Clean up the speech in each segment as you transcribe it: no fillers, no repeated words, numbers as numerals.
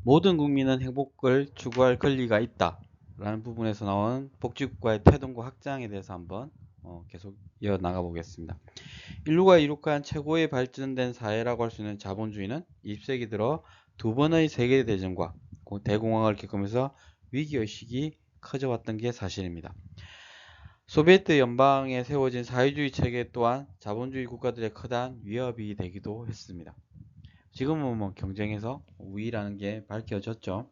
모든 국민은 행복을 추구할 권리가 있다 라는 부분에서 나온 복지국가의 태동과 확장에 대해서 한번 계속 이어나가 보겠습니다. 인류가 이룩한 최고의 발전된 사회라고 할 수 있는 자본주의는 20세기 들어 두 번의 세계대전과 대공황을 겪으면서 위기의식이 커져왔던 게 사실입니다. 소비에트 연방에 세워진 사회주의 체계 또한 자본주의 국가들의 커다란 위협이 되기도 했습니다. 지금은 뭐 경쟁에서 우위라는 게 밝혀졌죠.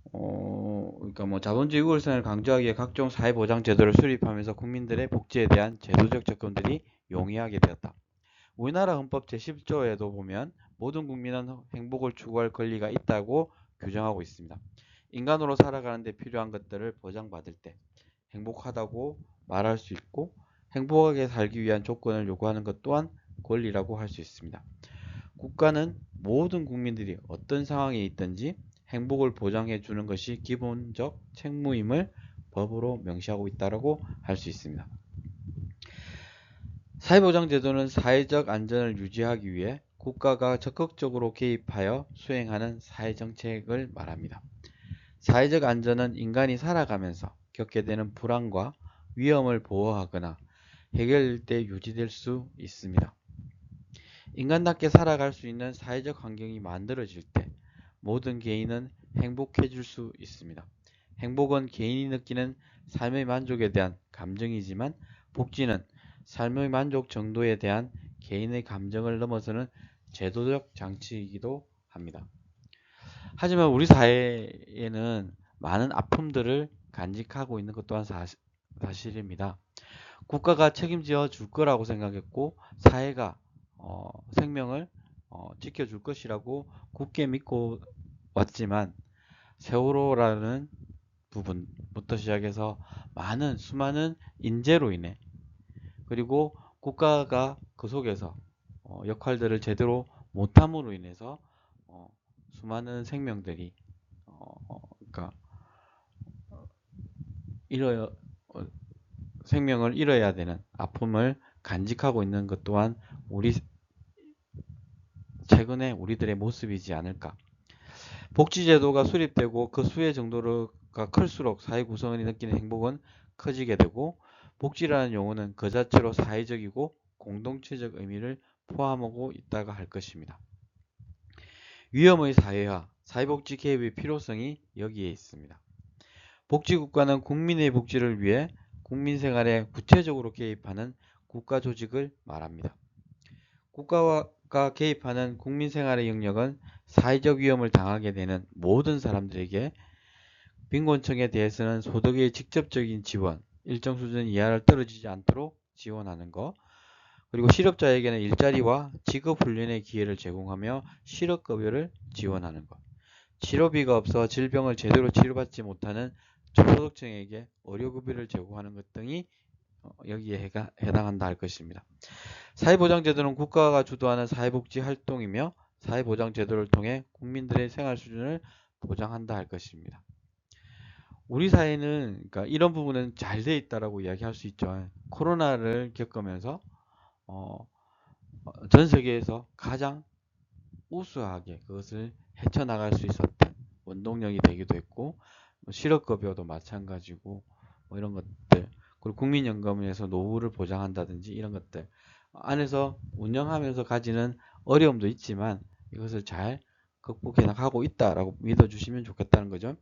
그러니까 뭐 자본주의 우월성을 강조하기에 각종 사회보장 제도를 수립하면서 국민들의 복지에 대한 제도적 접근들이 용이하게 되었다. 우리나라 헌법 제10조에도 보면 모든 국민은 행복을 추구할 권리가 있다고 규정하고 있습니다. 인간으로 살아가는 데 필요한 것들을 보장받을 때 행복하다고 말할 수 있고 행복하게 살기 위한 조건을 요구하는 것 또한 권리라고 할 수 있습니다. 국가는 모든 국민들이 어떤 상황에 있든지 행복을 보장해 주는 것이 기본적 책무임을 법으로 명시하고 있다고 할 수 있습니다. 사회보장제도는 사회적 안전을 유지하기 위해 국가가 적극적으로 개입하여 수행하는 사회정책을 말합니다. 사회적 안전은 인간이 살아가면서 겪게 되는 불안과 위험을 보호하거나 해결될 때 유지될 수 있습니다. 인간답게 살아갈 수 있는 사회적 환경이 만들어질 때 모든 개인은 행복해질 수 있습니다. 행복은 개인이 느끼는 삶의 만족에 대한 감정이지만 복지는 삶의 만족 정도에 대한 개인의 감정을 넘어서는 제도적 장치이기도 합니다. 하지만 우리 사회에는 많은 아픔들을 간직하고 있는 것 또한 사실입니다. 국가가 책임져 줄 거라고 생각했고 사회가 생명을 지켜줄 것이라고 굳게 믿고 왔지만 세월호라는 부분부터 시작해서 많은 수많은 인재로 인해 그리고 국가가 그 속에서 역할들을 제대로 못함으로 인해서 수많은 생명들이 그러니까 잃어 생명을 잃어야 되는 아픔을 간직하고 있는 것 또한 최근에 우리들의 모습이지 않을까. 복지제도가 수립되고 그 수혜 정도가 클수록 사회 구성원이 느끼는 행복은 커지게 되고 복지라는 용어는 그 자체로 사회적이고 공동체적 의미를 포함하고 있다가 할 것입니다. 위험의 사회화, 사회복지 개입의 필요성이 여기에 있습니다. 복지국가는 국민의 복지를 위해 국민 생활에 구체적으로 개입하는 국가 조직을 말합니다. 국가가 개입하는 국민 생활의 영역은 사회적 위험을 당하게 되는 모든 사람들에게 빈곤층에 대해서는 소득의 직접적인 지원, 일정 수준 이하를 떨어지지 않도록 지원하는 것, 그리고 실업자에게는 일자리와 직업훈련의 기회를 제공하며 실업급여를 지원하는 것, 치료비가 없어 질병을 제대로 치료받지 못하는 저소득층에게 의료급여를 제공하는 것 등이 여기에 해당한다 할 것입니다. 사회보장제도는 국가가 주도하는 사회복지 활동이며 사회보장제도를 통해 국민들의 생활 수준을 보장한다 할 것입니다. 우리 사회는 그러니까 이런 부분은 잘 돼 있다라고 이야기할 수 있죠. 코로나를 겪으면서 전 세계에서 가장 우수하게 그것을 헤쳐나갈 수 있었던 원동력이 되기도 했고 실업급여도 마찬가지고 뭐 이런 것들 그리고 국민연금에서 노후를 보장한다든지 이런 것들 안에서 운영하면서 가지는 어려움도 있지만 이것을 잘 극복해 나가고 있다라고 믿어주시면 좋겠다는 거죠.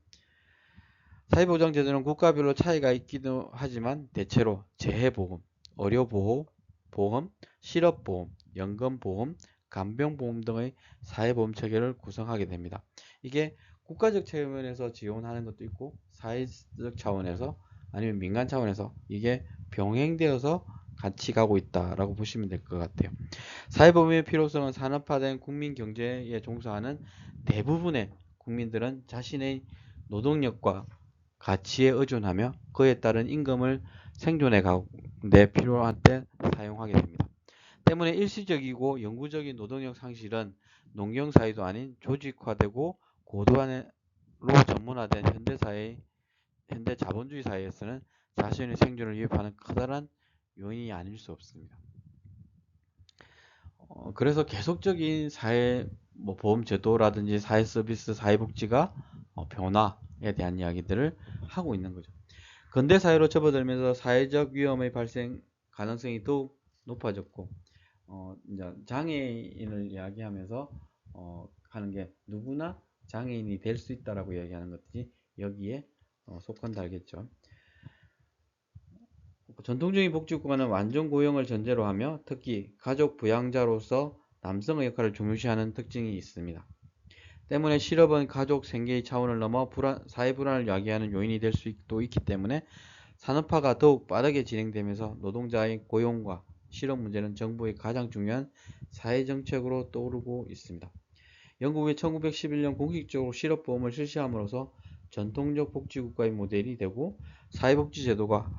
사회보장제도는 국가별로 차이가 있기도 하지만 대체로 재해보험, 의료보험, 실업보험, 연금보험, 간병보험 등의 사회보험 체계를 구성하게 됩니다. 이게 국가적 차원에서 지원하는 것도 있고 사회적 차원에서 아니면 민간 차원에서 이게 병행되어서 같이 가고 있다라고 보시면 될 것 같아요. 사회보험의 필요성은 산업화된 국민 경제에 종사하는 대부분의 국민들은 자신의 노동력과 가치에 의존하며 그에 따른 임금을 생존해 가는데 필요한 때 사용하게 됩니다. 때문에 일시적이고 영구적인 노동력 상실은 농경사회도 아닌 조직화되고 고도화로 전문화된 현대 자본주의 사회에서는 자신의 생존을 위협하는 커다란 요인이 아닐 수 없습니다. 그래서 계속적인 사회 뭐 보험제도라든지 사회서비스, 사회복지가 변화에 대한 이야기들을 하고 있는 거죠. 근대 사회로 접어들면서 사회적 위험의 발생 가능성이 더욱 높아졌고, 이제 장애인을 이야기하면서 하는 게 누구나 장애인이 될 수 있다라고 이야기하는 것들이 여기에 속한다 알겠죠. 전통적인 복지국가는 완전 고용을 전제로 하며 특히 가족 부양자로서 남성의 역할을 중요시하는 특징이 있습니다. 때문에 실업은 가족 생계의 차원을 넘어 사회 불안을 야기하는 요인이 될 수도 있기 때문에 산업화가 더욱 빠르게 진행되면서 노동자의 고용과 실업 문제는 정부의 가장 중요한 사회정책으로 떠오르고 있습니다. 영국이 1911년 공식적으로 실업보험을 실시함으로써 전통적 복지국가의 모델이 되고 사회복지제도가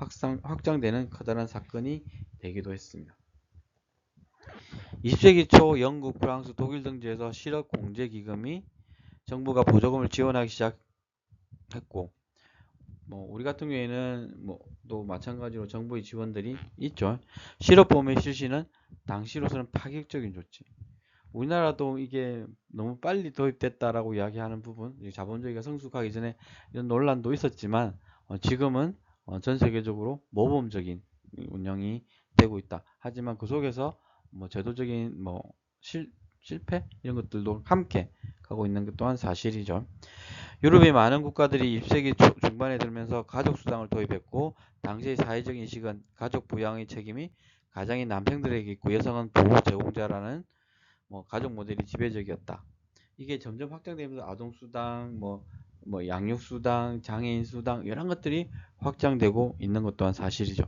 확장되는 커다란 사건이 되기도 했습니다. 20세기 초 영국, 프랑스, 독일 등지에서 실업공제기금이 정부가 보조금을 지원하기 시작했고, 우리 같은 경우에는 또 마찬가지로 정부의 지원들이 있죠. 실업보험의 실시는 당시로서는 파격적인 조치. 우리나라도 이게 너무 빨리 도입됐다라고 이야기하는 부분, 자본주의가 성숙하기 전에 이런 논란도 있었지만 지금은 전 세계적으로 모범적인 운영이 되고 있다. 하지만 그 속에서 제도적인 실패 이런 것들도 함께 가고 있는 것 또한 사실이죠. 유럽의 많은 국가들이 20세기 중반에 들면서 가족수당을 도입했고, 당시의 사회적 인식은 가족 부양의 책임이 가장인 남성들에게 있고 여성은 보호 제공자라는 가족 모델이 지배적이었다. 이게 점점 확장되면서 아동수당, 양육수당, 장애인수당 이런 것들이 확장되고 있는 것 또한 사실이죠.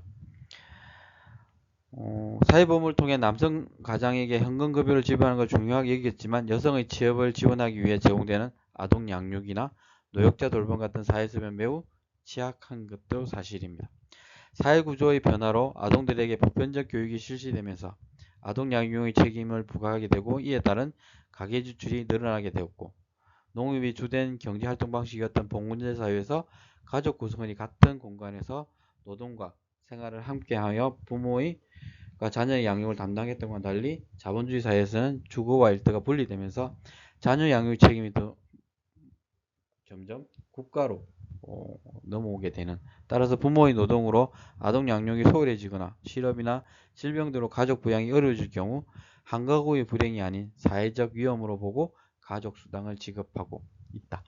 사회보험을 통해 남성 가장에게 현금급여를 지불하는 걸 중요하게 여겼지만 여성의 취업을 지원하기 위해 제공되는 아동 양육이나 노약자 돌봄 같은 사회수면 매우 취약한 것도 사실입니다. 사회구조의 변화로 아동들에게 보편적 교육이 실시되면서 아동 양육의 책임을 부과하게 되고 이에 따른 가계 지출이 늘어나게 되었고, 농업이 주된 경제활동 방식이었던 봉건제 사회에서 가족 구성원이 같은 공간에서 노동과 생활을 함께하여 부모의 자녀의 양육을 담당했던 것과 달리 자본주의 사회에서는 주거와 일터가 분리되면서 자녀 양육 책임이 점점 국가로 넘어오게 되는, 따라서 부모의 노동으로 아동 양육이 소홀해지거나 실업이나 질병으로 가족 부양이 어려워질 경우 한 가구의 불행이 아닌 사회적 위험으로 보고 가족 수당을 지급하고 있다.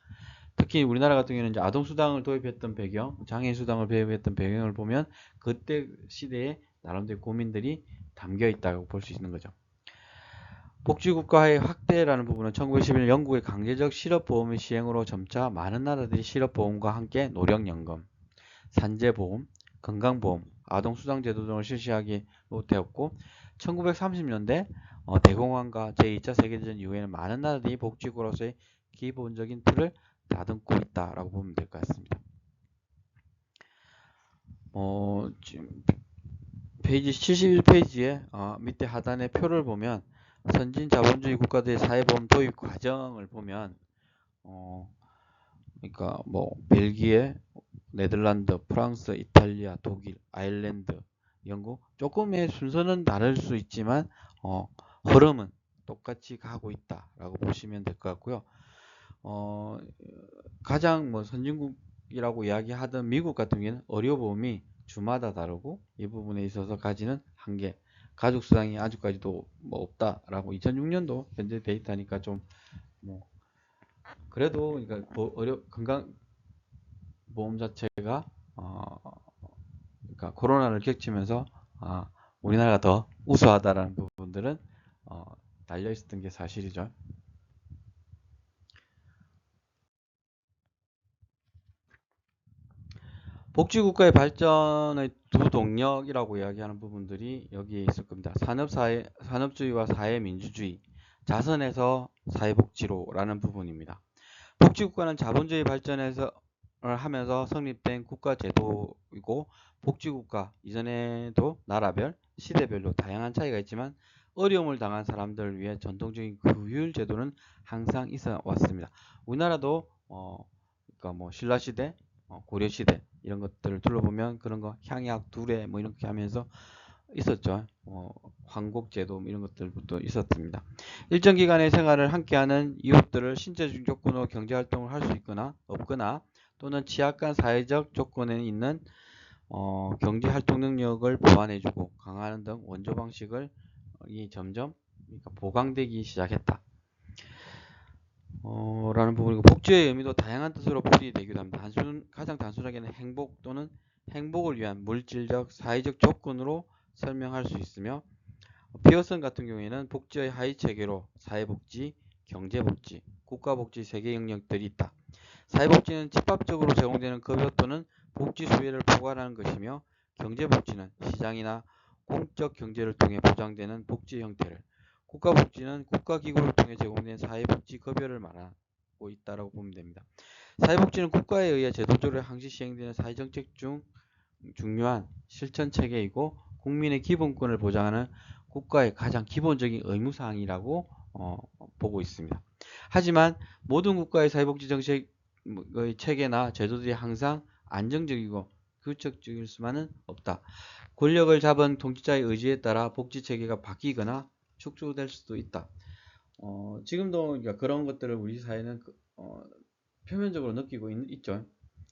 특히 우리나라 같은 경우는 이제 아동 수당을 도입했던 배경, 장애인 수당을 도입했던 배경을 보면 그때 시대에 나름대로 고민들이 담겨 있다고 볼 수 있는 거죠. 복지국가의 확대라는 부분은 1911년 영국의 강제적 실업보험의 시행으로 점차 많은 나라들이 실업보험과 함께 노령연금, 산재보험, 건강보험, 아동수당제도 등을 실시하기로 되었고, 1930년대 대공황과 제2차 세계대전 이후에는 많은 나라들이 복지국가로서의 기본적인 틀을 다듬고 있다라고 보면 될 것 같습니다. 지금 페이지 71페이지에 밑에 하단의 표를 보면 선진 자본주의 국가들의 사회보험 도입 과정을 보면 그러니까 벨기에, 네덜란드, 프랑스, 이탈리아, 독일, 아일랜드, 영국 조금의 순서는 다를 수 있지만 흐름은 똑같이 가고 있다라고 보시면 될 것 같고요. 가장 선진국이라고 이야기하던 미국 같은 경우에는 의료보험이 주마다 다르고 이 부분에 있어서 가지는 한계, 가족수당이 아직까지도 없다라고 2006년도 현재 데이터니까 좀 그래도 그러니까 건강보험 자체가 그러니까 코로나를 겹치면서 우리나라가 더 우수하다라는 부분들은 달려 있었던 게 사실이죠. 복지국가의 발전의 두 동력이라고 이야기하는 부분들이 여기에 있을 겁니다. 산업주의와 사회민주주의, 자선에서 사회복지로라는 부분입니다. 복지국가는 자본주의 발전을 하면서 성립된 국가제도이고, 복지국가 이전에도 나라별, 시대별로 다양한 차이가 있지만 어려움을 당한 사람들을 위해 전통적인 규율제도는 항상 있어 왔습니다. 우리나라도 그러니까 신라시대, 고려시대 이런 것들을 둘러보면 그런 거 향약, 두례 이렇게 하면서 있었죠. 황곡제도 이런 것들부터 있었습니다. 일정 기간의 생활을 함께하는 이웃들을 신체적 조건으로 경제활동을 할 수 있거나 없거나 또는 취약한 사회적 조건에 있는 경제활동 능력을 보완해주고 강화하는 등 원조 방식을 점점 그러니까 보강되기 시작했다. 라는 부분이고 복지의 의미도 다양한 뜻으로 풀이되기도 합니다. 가장 단순하게는 행복 또는 행복을 위한 물질적, 사회적 조건으로 설명할 수 있으며 피어슨 같은 경우에는 복지의 하위 체계로 사회복지, 경제복지, 국가복지 3개 영역들이 있다. 사회복지는 집합적으로 제공되는 급여 또는 복지 수혜를 포괄하는 것이며 경제복지는 시장이나 공적 경제를 통해 보장되는 복지 형태를 국가복지는 국가기구를 통해 제공된 사회복지 급여를 말하고 있다고 보면 됩니다. 사회복지는 국가에 의해 제도적으로 항시 시행되는 사회정책 중 중요한 실천체계이고 국민의 기본권을 보장하는 국가의 가장 기본적인 의무사항이라고 보고 있습니다. 하지만 모든 국가의 사회복지 정책의 체계나 제도들이 항상 안정적이고 규칙적일 수만은 없다. 권력을 잡은 통치자의 의지에 따라 복지체계가 바뀌거나 축소될 수도 있다. 지금도 그러니까 그런 것들을 우리 사회는 표면적으로 느끼고 있죠.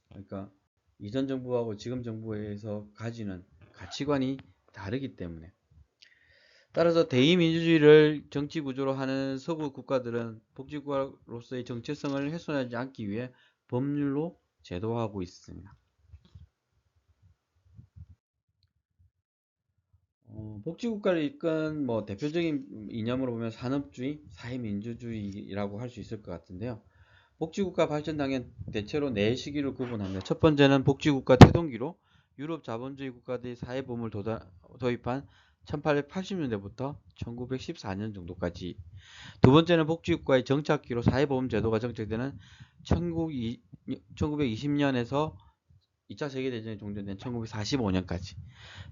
그러니까 이전 정부하고 지금 정부에서 가지는 가치관이 다르기 때문에 따라서 대의민주주의를 정치 구조로 하는 서구 국가들은 복지국가로서의 정체성을 훼손하지 않기 위해 법률로 제도화하고 있습니다. 복지국가를 이끈 대표적인 이념으로 보면 산업주의, 사회민주주의라고 할 수 있을 것 같은데요. 복지국가 발전 단계는 대체로 4시기로 구분합니다. 첫 번째는 복지국가 태동기로 유럽 자본주의 국가들이 사회보험을 도입한 1880년대부터 1914년 정도까지. 두 번째는 복지국가의 정착기로 사회보험 제도가 정착되는 1920년에서 2차 세계대전이 종전된 1945년까지.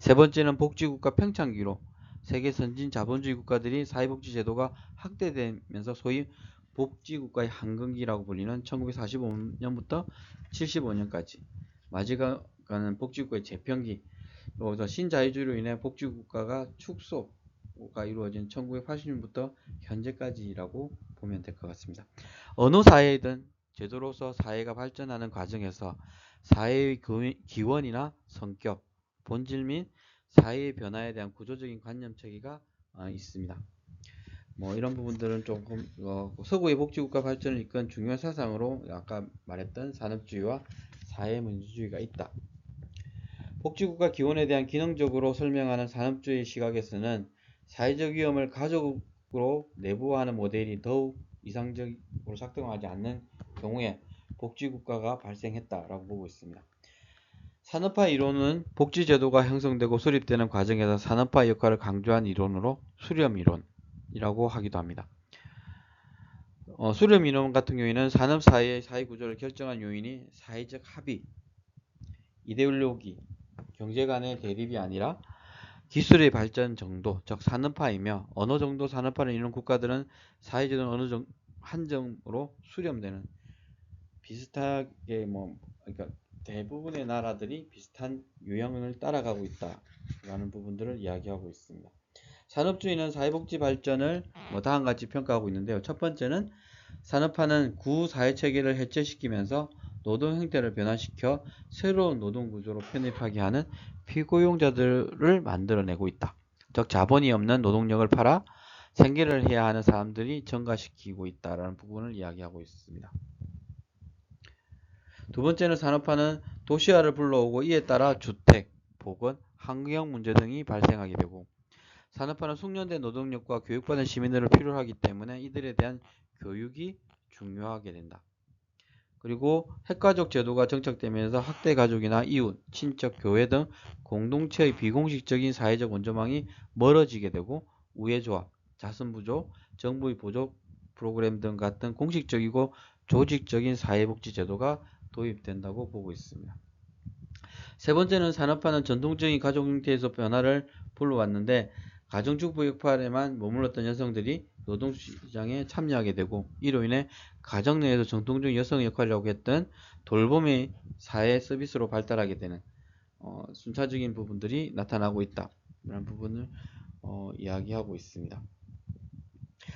세 번째는 복지국가 평창기로 세계 선진 자본주의 국가들이 사회복지 제도가 확대되면서 소위 복지국가의 황금기라고 불리는 1945년부터 75년까지. 마지막은 복지국가의 재평기, 그래서 신자유주의로 인해 복지국가가 축소가 이루어진 1980년부터 현재까지라고 보면 될 것 같습니다. 어느 사회이든 제도로서 사회가 발전하는 과정에서 사회의 기원이나 성격, 본질 및 사회의 변화에 대한 구조적인 관념 체계가 있습니다. 이런 부분들은 조금 서구의 복지국가 발전을 이끈 중요한 사상으로 아까 말했던 산업주의와 사회민주주의가 있다. 복지국가 기원에 대한 기능적으로 설명하는 산업주의 시각에서는 사회적 위험을 가족으로 내부화하는 모델이 더욱 이상적으로 작동하지 않는 경우에 복지국가가 발생했다라고 보고 있습니다. 산업화 이론은 복지제도가 형성되고 수립되는 과정에서 산업화 역할을 강조한 이론으로 수렴이론이라고 하기도 합니다. 수렴이론 같은 경우에는 산업사회의 사회구조를 결정한 요인이 사회적 합의, 이데올로기, 경제 간의 대립이 아니라 기술의 발전 정도, 즉 산업화이며 어느 정도 산업화를 이루는 국가들은 사회제도는 어느 정도 한정으로 수렴되는 비슷하게 그러니까 대부분의 나라들이 비슷한 유형을 따라가고 있다라는 부분들을 이야기하고 있습니다. 산업주의는 사회복지 발전을 다음과 같이 평가하고 있는데요. 첫 번째는 산업화는 구사회체계를 해체시키면서 노동 형태를 변화시켜 새로운 노동구조로 편입하게 하는 피고용자들을 만들어내고 있다. 즉 자본이 없는 노동력을 팔아 생계를 해야 하는 사람들이 증가시키고 있다는 부분을 이야기하고 있습니다. 두 번째는 산업화는 도시화를 불러오고 이에 따라 주택, 보건, 환경 문제 등이 발생하게 되고 산업화는 숙련된 노동력과 교육받은 시민들을 필요로 하기 때문에 이들에 대한 교육이 중요하게 된다. 그리고 핵가족 제도가 정착되면서 학대가족이나 이웃, 친척, 교회 등 공동체의 비공식적인 사회적 원조망이 멀어지게 되고 우애조합, 자선부조, 정부의 보조 프로그램 등 같은 공식적이고 조직적인 사회복지 제도가 도입된다고 보고 있습니다. 세 번째는 산업화는 전통적인 가족 형태에서 변화를 불러왔는데 가정주부 역할에만 머물렀던 여성들이 노동시장에 참여하게 되고 이로 인해 가정 내에서 전통적인 여성의 역할이라고 했던 돌봄의 사회 서비스로 발달하게 되는 순차적인 부분들이 나타나고 있다. 라는 부분을 이야기하고 있습니다.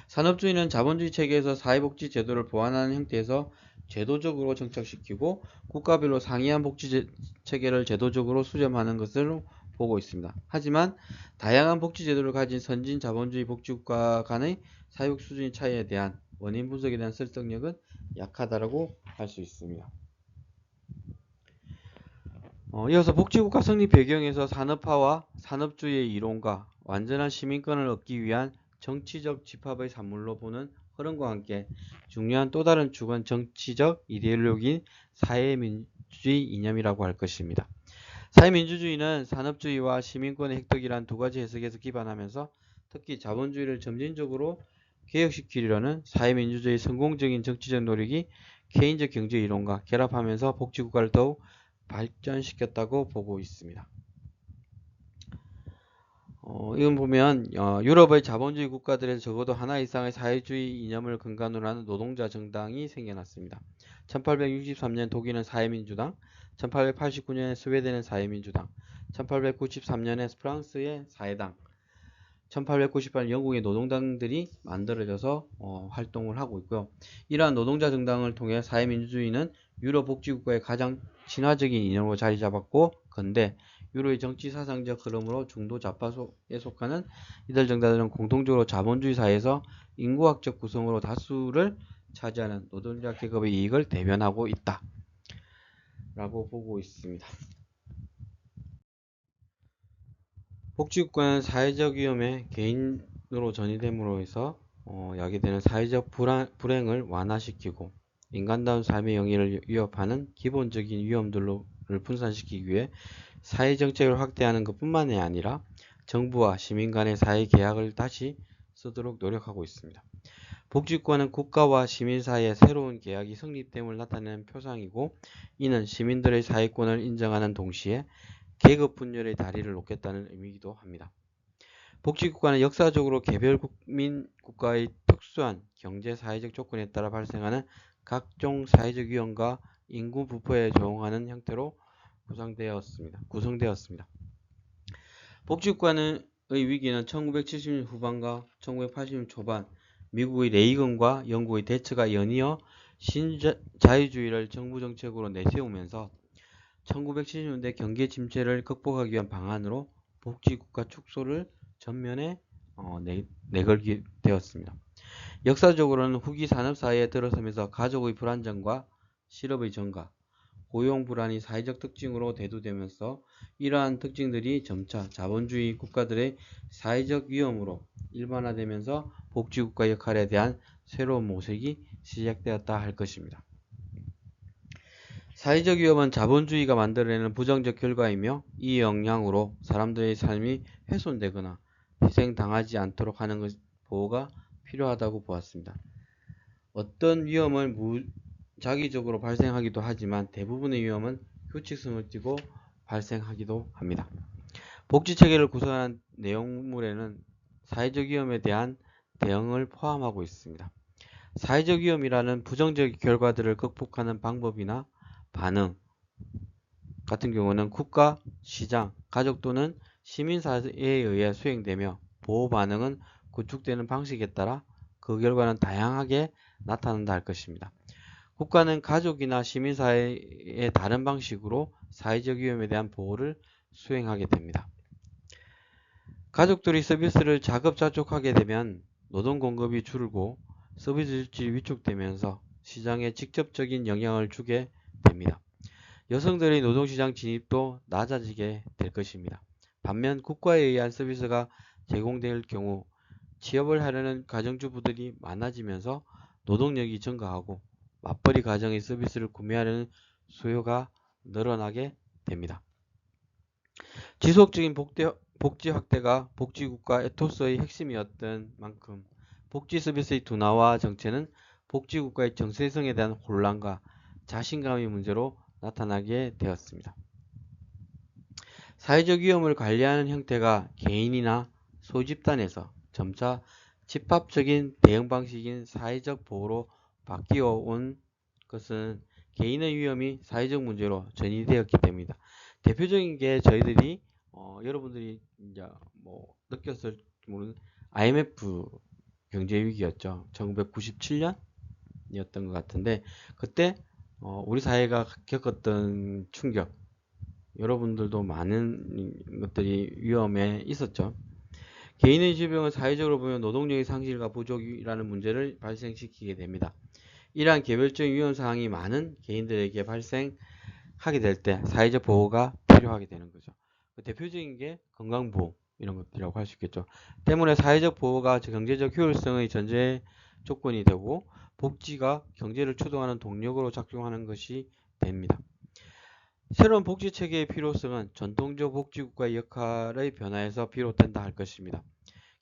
산업주의는 자본주의 체계에서 사회복지 제도를 보완하는 형태에서 제도적으로 정착시키고 국가별로 상이한 복지 체계를 제도적으로 수렴하는 것으로 보고 있습니다. 하지만 다양한 복지 제도를 가진 선진 자본주의 복지국가 간의 사육 수준의 차이에 대한 원인 분석에 대한 설득력은 약하다고 할 수 있습니다. 이어서 복지국가 성립 배경에서 산업화와 산업주의의 이론과 완전한 시민권을 얻기 위한 정치적 집합의 산물로 보는 흐름과 함께 중요한 또 다른 축은 정치적 이데올로기인 사회민주주의 이념이라고 할 것입니다. 사회민주주의는 산업주의와 시민권의 획득이란 두 가지 해석에서 기반하면서 특히 자본주의를 점진적으로 개혁시키려는 사회민주주의의 성공적인 정치적 노력이 개인적 경제 이론과 결합하면서 복지국가를 더욱 발전시켰다고 보고 있습니다. 이건 보면 유럽의 자본주의 국가들에서 적어도 하나 이상의 사회주의 이념을 근간으로 하는 노동자 정당이 생겨났습니다. 1863년 독일은 사회민주당, 1889년에 스웨덴은 사회민주당, 1893년에 프랑스의 사회당, 1898년 영국의 노동당들이 만들어져서 활동을 하고 있고요. 이러한 노동자 정당을 통해 사회민주주의는 유럽 복지국가의 가장 친화적인 이념으로 자리 잡았고, 근데 유로의 정치 사상적 흐름으로 중도 좌파에 속하는 이들 정당들은 공통적으로 자본주의 사회에서 인구학적 구성으로 다수를 차지하는 노동자 계급의 이익을 대변하고 있다 라고 보고 있습니다. 복지국가는 사회적 위험에 개인으로 전이됨으로 해서 야기되는 사회적 불행을 완화시키고 인간다운 삶의 영위를 위협하는 기본적인 위험들을 분산시키기 위해 사회정책을 확대하는 것뿐만이 아니라 정부와 시민 간의 사회 계약을 다시 쓰도록 노력하고 있습니다. 복지국가는 국가와 시민 사이의 새로운 계약이 성립됨을 나타내는 표상이고, 이는 시민들의 사회권을 인정하는 동시에 계급 분열의 다리를 놓겠다는 의미이기도 합니다. 복지국가는 역사적으로 개별 국민 국가의 특수한 경제 사회적 조건에 따라 발생하는 각종 사회적 위험과 인구 부패에 조응하는 형태로 구성되었습니다. 복지국가의 위기는 1970년 후반과 1980년 초반 미국의 레이건과 영국의 대처가 연이어 신자유주의를 정부 정책으로 내세우면서 1970년대 경기 침체를 극복하기 위한 방안으로 복지국가 축소를 전면에 내걸게 되었습니다. 역사적으로는 후기 산업사회에 들어서면서 가족의 불안정과 실업의 증가, 고용 불안이 사회적 특징으로 대두되면서 이러한 특징들이 점차 자본주의 국가들의 사회적 위험으로 일반화되면서 복지국가 역할에 대한 새로운 모색이 시작되었다 할 것입니다. 사회적 위험은 자본주의가 만들어내는 부정적 결과이며 이 영향으로 사람들의 삶이 훼손되거나 희생당하지 않도록 하는 보호가 필요하다고 보았습니다. 어떤 위험은 무작위적으로 발생하기도 하지만 대부분의 위험은 규칙성을 띠고 발생하기도 합니다. 복지체계를 구성하는 내용물에는 사회적 위험에 대한 대응을 포함하고 있습니다. 사회적 위험이라는 부정적 결과들을 극복하는 방법이나 반응 같은 경우는 국가, 시장, 가족 또는 시민사회에 의해 수행되며 보호 반응은 구축되는 방식에 따라 그 결과는 다양하게 나타난다 할 것입니다. 국가는 가족이나 시민사회의 다른 방식으로 사회적 위험에 대한 보호를 수행하게 됩니다. 가족들이 서비스를 자급자족하게 되면 노동 공급이 줄고 서비스 질이 위축되면서 시장에 직접적인 영향을 주게 됩니다. 여성들의 노동시장 진입도 낮아지게 될 것입니다. 반면 국가에 의한 서비스가 제공될 경우 취업을 하려는 가정주부들이 많아지면서 노동력이 증가하고 맞벌이 가정의 서비스를 구매하려는 수요가 늘어나게 됩니다. 지속적인 복지 확대가 복지국가 에토스의 핵심이었던 만큼 복지 서비스의 둔화와 정체는 복지국가의 정체성에 대한 혼란과 자신감의 문제로 나타나게 되었습니다. 사회적 위험을 관리하는 형태가 개인이나 소집단에서 점차 집합적인 대응 방식인 사회적 보호로 바뀌어 온 것은 개인의 위험이 사회적 문제로 전이되었기 때문입니다. 대표적인 게 저희들이 여러분들이 이제 뭐 느꼈을 모르는 IMF 경제 위기였죠. 1997년이었던 것 같은데 그때 우리 사회가 겪었던 충격, 여러분들도 많은 것들이 위험에 있었죠. 개인의 질병은 사회적으로 보면 노동력의 상실과 부족이라는 문제를 발생시키게 됩니다. 이러한 개별적인 위험 사항이 많은 개인들에게 발생하게 될 때 사회적 보호가 필요하게 되는 거죠. 대표적인 게 건강보험 이런 것들이라고 할 수 있겠죠. 때문에 사회적 보호가 경제적 효율성의 전제 조건이 되고 복지가 경제를 추동하는 동력으로 작용하는 것이 됩니다. 새로운 복지체계의 필요성은 전통적 복지국가의 역할의 변화에서 비롯된다 할 것입니다.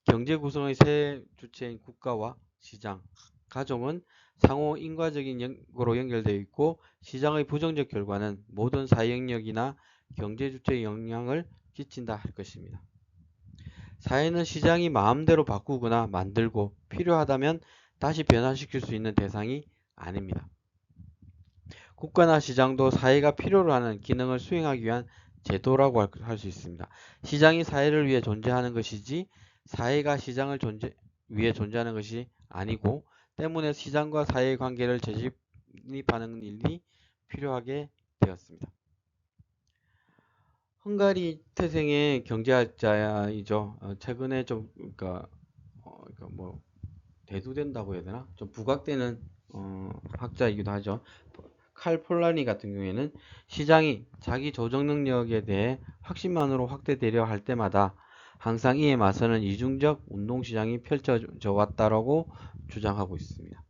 경제 구성의 세 주체인 국가와 시장, 가정은 상호 인과적인 연고로 연결되어 있고 시장의 부정적 결과는 모든 사회 영역이나 경제 주체에 영향을 끼친다 할 것입니다. 사회는 시장이 마음대로 바꾸거나 만들고 필요하다면 다시 변화시킬 수 있는 대상이 아닙니다. 국가나 시장도 사회가 필요로 하는 기능을 수행하기 위한 제도라고 할 수 있습니다. 시장이 사회를 위해 존재하는 것이지 사회가 시장을 위해 존재하는 것이 아니고 때문에 시장과 사회의 관계를 재집입하는 일이 필요하게 되었습니다. 헝가리 태생의 경제학자이죠. 최근에 좀 그러니까 뭐 대두된다고 해야 되나? 좀 부각되는 학자이기도 하죠. 칼 폴라니 같은 경우에는 시장이 자기 조정 능력에 대해 확신만으로 확대되려 할 때마다 항상 이에 맞서는 이중적 운동시장이 펼쳐져 왔다라고 주장하고 있습니다.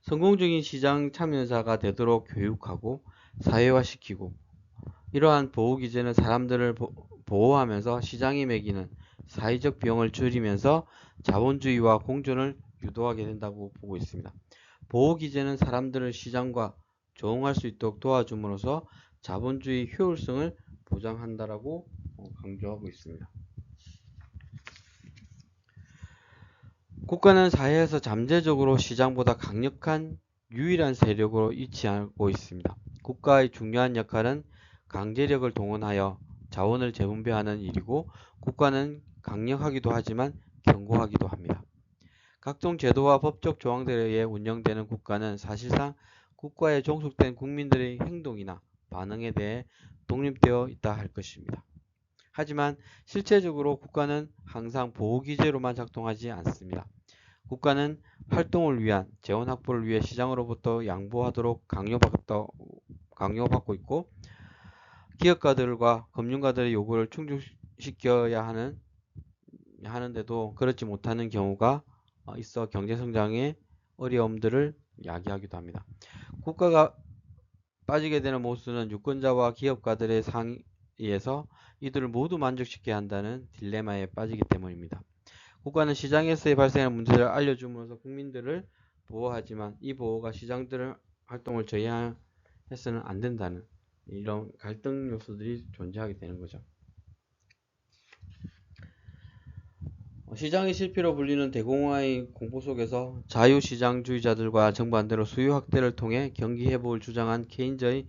성공적인 시장 참여자가 되도록 교육하고 사회화시키고 이러한 보호기제는 사람들을 보호하면서 시장이 매기는 사회적 비용을 줄이면서 자본주의와 공존을 유도하게 된다고 보고 있습니다. 보호기제는 사람들을 시장과 조응할 수 있도록 도와줌으로써 자본주의 효율성을 보장한다라고 강조하고 있습니다. 국가는 사회에서 잠재적으로 시장보다 강력한 유일한 세력으로 위치하고 있습니다. 국가의 중요한 역할은 강제력을 동원하여 자원을 재분배하는 일이고 국가는 강력하기도 하지만 견고하기도 합니다. 각종 제도와 법적 조항들에 의해 운영되는 국가는 사실상 국가에 종속된 국민들의 행동이나 반응에 대해 독립되어 있다 할 것입니다. 하지만 실체적으로 국가는 항상 보호기제로만 작동하지 않습니다. 국가는 활동을 위한 재원 확보를 위해 시장으로부터 양보하도록 강요받고 있고 기업가들과 금융가들의 요구를 충족시켜야 하는데도 그렇지 못하는 경우가 있어 경제성장의 어려움들을 야기하기도 합니다. 국가가 빠지게 되는 모순은 유권자와 기업가들의 상의에서 이들을 모두 만족시켜야 한다는 딜레마에 빠지기 때문입니다. 국가는 시장에서의 발생하는 문제를 알려줌으로써 국민들을 보호하지만 이 보호가 시장들의 활동을 저해해서는 안 된다는 이런 갈등 요소들이 존재하게 되는 거죠. 시장의 실패로 불리는 대공황의 공포 속에서 자유시장주의자들과 정반대로 수요 확대를 통해 경기 회복을 주장한 케인즈의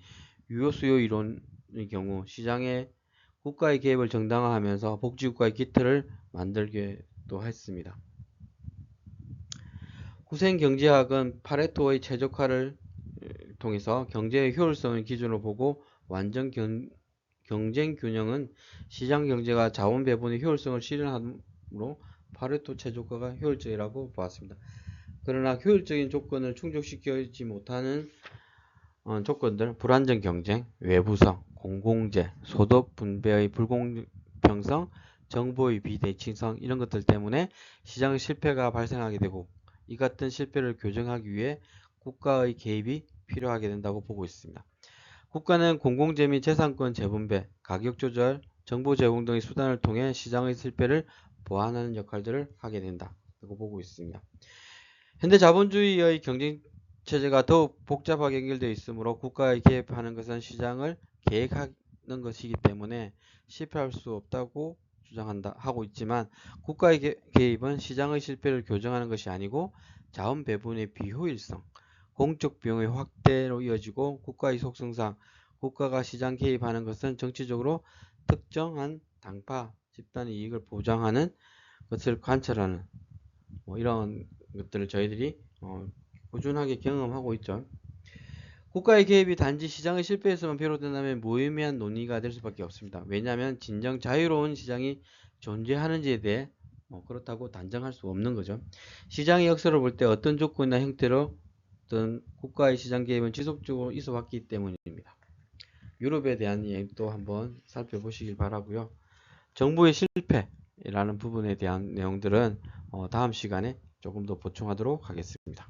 유효수요 이론의 경우 시장에 국가의 개입을 정당화하면서 복지국가의 기틀을 만들기도 했습니다. 후생경제학은 파레토의 최적화를 통해서 경제의 효율성을 기준으로 보고 완전 경쟁 균형은 시장 경제가 자원 배분의 효율성을 실현함으로 파레토 최적화가 효율적이라고 보았습니다. 그러나 효율적인 조건을 충족시키지 못하는 조건들, 불안정 경쟁, 외부성, 공공재, 소득 분배의 불공평성, 정보의 비대칭성 이런 것들 때문에 시장의 실패가 발생하게 되고 이 같은 실패를 교정하기 위해 국가의 개입이 필요하게 된다고 보고 있습니다. 국가는 공공재 및 재산권 재분배, 가격 조절, 정보 제공 등의 수단을 통해 시장의 실패를 보완하는 역할들을 하게 된다고 보고 있습니다. 현대 자본주의의 경쟁 체제가 더욱 복잡하게 연결되어 있으므로 국가의 개입하는 것은 시장을 계획하는 것이기 때문에 실패할 수 없다고 하고 있지만 국가의 개입은 시장의 실패를 교정하는 것이 아니고 자원 배분의 비효율성, 공적 비용의 확대로 이어지고 국가의 속성상 국가가 시장 개입하는 것은 정치적으로 특정한 당파 집단의 이익을 보장하는 것을 관철하는 이런 것들을 저희들이 꾸준하게 경험하고 있죠. 국가의 개입이 단지 시장의 실패에서만 비롯된다면 무의미한 논의가 될 수밖에 없습니다. 왜냐하면 진정 자유로운 시장이 존재하는지에 대해 그렇다고 단정할 수 없는 거죠. 시장의 역사를 볼 때 어떤 조건이나 형태로 어떤 국가의 시장 개입은 지속적으로 있어 왔기 때문입니다. 유럽에 대한 이야기도 한번 살펴보시길 바라고요. 정부의 실패라는 부분에 대한 내용들은 다음 시간에 조금 더 보충하도록 하겠습니다.